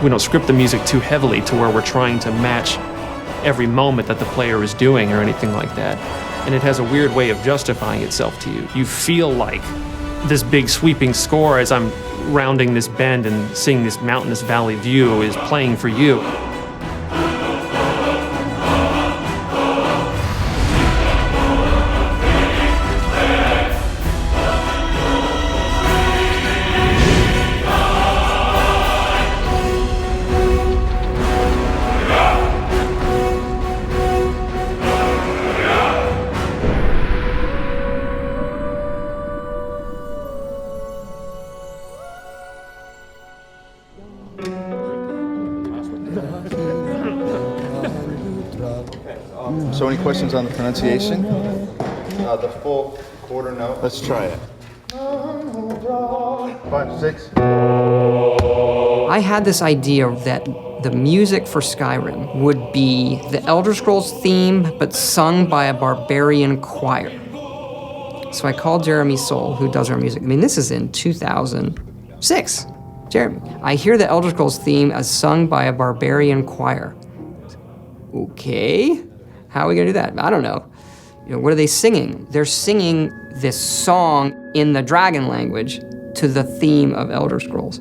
We don't script the music too heavily to where we're trying to match every moment that the player is doing or anything like that. And it has a weird way of justifying itself to you. You feel like this big sweeping score as I'm rounding this bend and seeing this mountainous valley view is playing for you. So any questions on the pronunciation? The full quarter note. Let's try it. 5, 6. I had this idea that the music for Skyrim would be the Elder Scrolls theme, but sung by a barbarian choir. So I called Jeremy Soule, who does our music. I mean, this is in 2006. Jeremy, I hear the Elder Scrolls theme as sung by a barbarian choir. Okay, how are we gonna do that? I don't know. You know, what are they singing? They're singing this song in the dragon language to the theme of Elder Scrolls.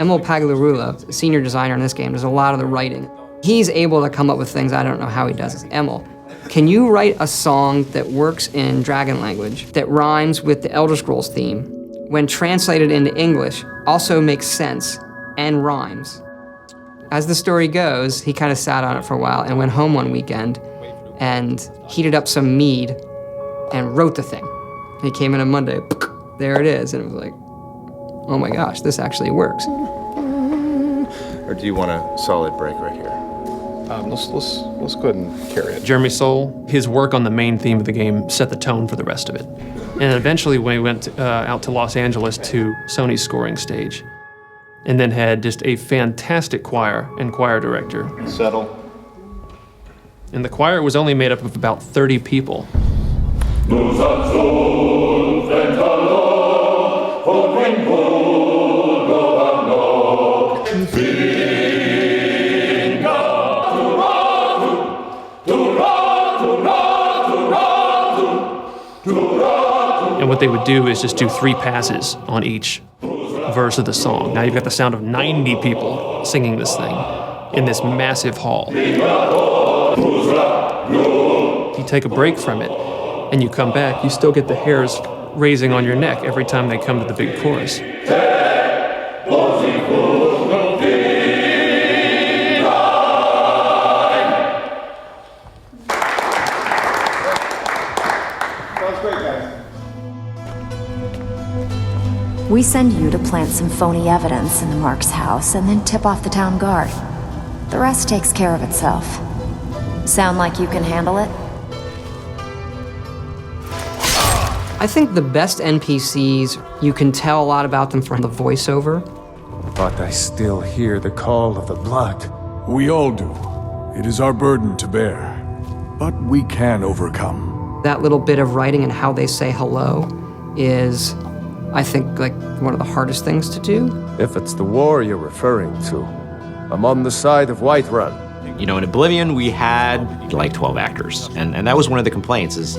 Emil Pagliarula, senior designer in this game, does a lot of the writing. He's able to come up with things, I don't know how he does it. Emil, can you write a song that works in dragon language that rhymes with the Elder Scrolls theme, when translated into English, also makes sense and rhymes? As the story goes, he kind of sat on it for a while and went home one weekend and heated up some mead and wrote the thing. He came in on Monday, there it is, and it was like, oh my gosh, this actually works. Or do you want a solid break right here? Let's go ahead and carry it. Jeremy Soule, his work on the main theme of the game set the tone for the rest of it. And eventually when we went out to Los Angeles to Sony's scoring stage, and then had just a fantastic choir and choir director. Settle. And the choir was only made up of about 30 people. And what they would do is just do 3 passes on each verse of the song. Now you've got the sound of 90 people singing this thing in this massive hall. You take a break from it and you come back, you still get the hairs raising on your neck every time they come to the big chorus. We send you to plant some phony evidence in the Mark's house and then tip off the town guard. The rest takes care of itself. Sound like you can handle it? I think the best NPCs, you can tell a lot about them from the voiceover. But I still hear the call of the blood. We all do. It is our burden to bear. But we can overcome. That little bit of writing and how they say hello is, I think, like one of the hardest things to do. If it's the war you're referring to, I'm on the side of Whiterun. You know, in Oblivion, we had like 12 actors. And that was one of the complaints is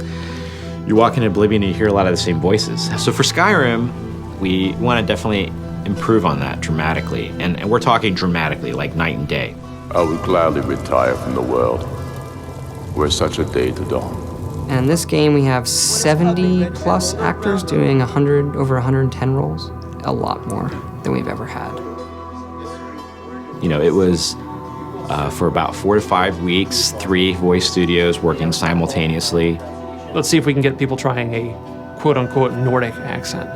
you walk into Oblivion and you hear a lot of the same voices. So for Skyrim, we want to definitely improve on that dramatically. And we're talking dramatically, like night and day. I would gladly retire from the world were such a day to dawn. And in this game, we have 70 plus actors doing over 110 roles. A lot more than we've ever had. You know, it was for about 4 to 5 weeks, 3 voice studios working simultaneously. Let's see if we can get people trying a quote-unquote Nordic accent.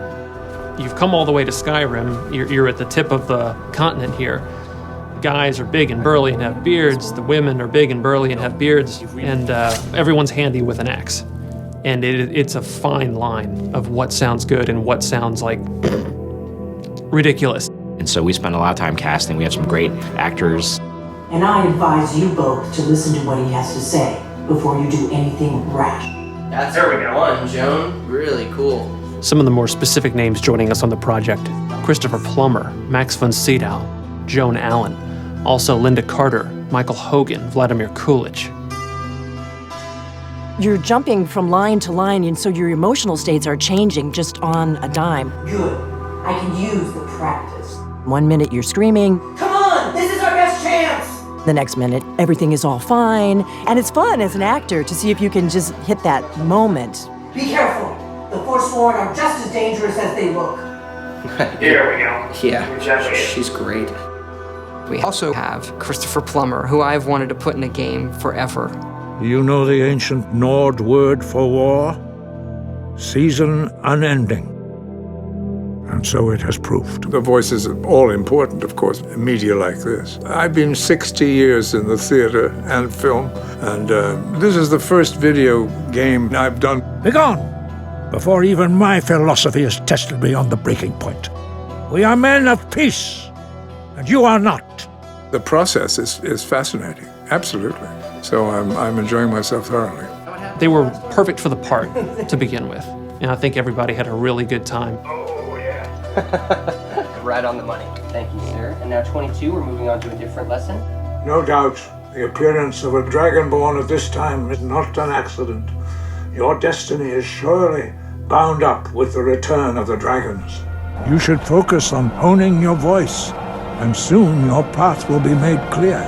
You've come all the way to Skyrim. You're at the tip of the continent here. Guys are big and burly and have beards. The women are big and burly and have beards. And everyone's handy with an axe. And it's a fine line of what sounds good and what sounds like ridiculous. And so we spent a lot of time casting. We have some great actors. And I advise you both to listen to what he has to say before you do anything rash. That's one, Joan. Really cool. Some of the more specific names joining us on the project: Christopher Plummer, Max von Sydow, Joan Allen. Also Linda Carter, Michael Hogan, Vladimir Coolidge. You're jumping from line to line, and so your emotional states are changing just on a dime. Good. I can use the practice. 1 minute you're screaming. Come on! This is our best chance! The next minute, everything is all fine. And it's fun as an actor to see if you can just hit that moment. Be careful. The Forsworn are just as dangerous as they look. Here we go. Yeah, she's great. We also have Christopher Plummer, who I've wanted to put in a game forever. You know the ancient Nord word for war? Season unending. And so it has proved. The voice is all important, of course, in media like this. I've been 60 years in the theater and film, and this is the first video game I've done. Begone, before even my philosophy is tested beyond the breaking point. We are men of peace, and you are not. The process is fascinating, absolutely. So I'm enjoying myself thoroughly. They were perfect for the part to begin with, and I think everybody had a really good time. Right on the money. Thank you, sir. And now 22, we're moving on to a different lesson. No doubt, the appearance of a dragonborn at this time is not an accident. Your destiny is surely bound up with the return of the dragons. You should focus on honing your voice, and soon your path will be made clear.